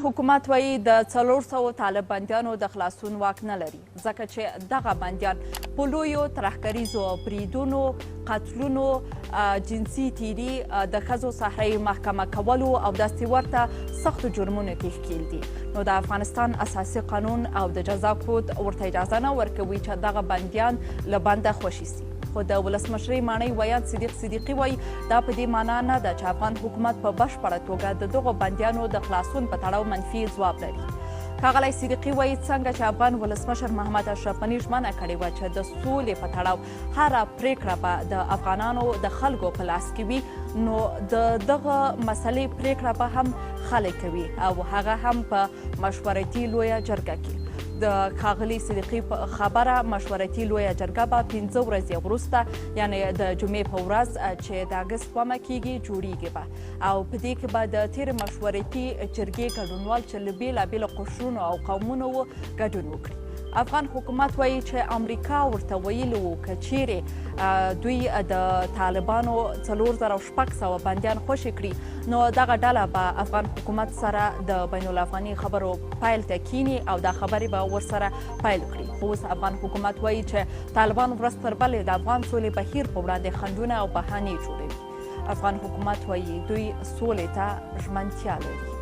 حکومت وایي د 400 طالب بندیانو د خلاصون واک نه لري ځکه چې دغه بندیان په لویو ترهګریزو بریدونو قتلونو جنسي تیري د ښځو صحرایي محکمه کولو او داسې ورته سختو جرمونو کې ښکیل دي نو د افغانستان اساسي قانون او د جزا کود ورته اجازه نه ورکوي چې دغه بندیان له بنده خوشي سي خو د ولسمشرۍ ماڼۍ ویان صدیقي وایي دا په دې معنا نه ده چې افغان حکومت په بشپړه توګه د دغو بندیانو د خلاصون په تړاو منفي ځواب لري ښاغلی صدیقي وایي څنګه چې افغان ولسمشر محمد اشرف غني ژمنه کړې وه چې د سولې په تړاو هره پریکړه به د افغانانو د خلکو په لاس کې وي نو د دغه مسلې پریکړه به هم خلک کوي او هغه هم په مشورتي لویه جرګه کې د ښاغلي صدیقي په خبره مشورتي لویه جرګه به 15 ورځې وروسته یعنې د جمعې په ورځ چې د اګست 2 کېږي جوړیږي به او په دې کې به د تېرې مشورتي جرګې ګډونوال چې له بېلابېلو قشرونو او قومونو وو ګډون وکړي افغان حکومت وایي چې امریکا ورته ویلي وو که چیرې دوی د طالبانو 4600 بندیان خوشي کړي نو دغه ډله به افغان حکومت سره د بین الافغاني خبرو پیل ته کینی او دا خبرې به ورسره پیل کړي خو اوس افغان حکومت وایي چې طالبان ورځ تر بلې د افغان سولې بهیر په وړاندې خنډونه او بهانې جوړوي افغان حکومت وایي دوی سولې ته ژمنتیا لري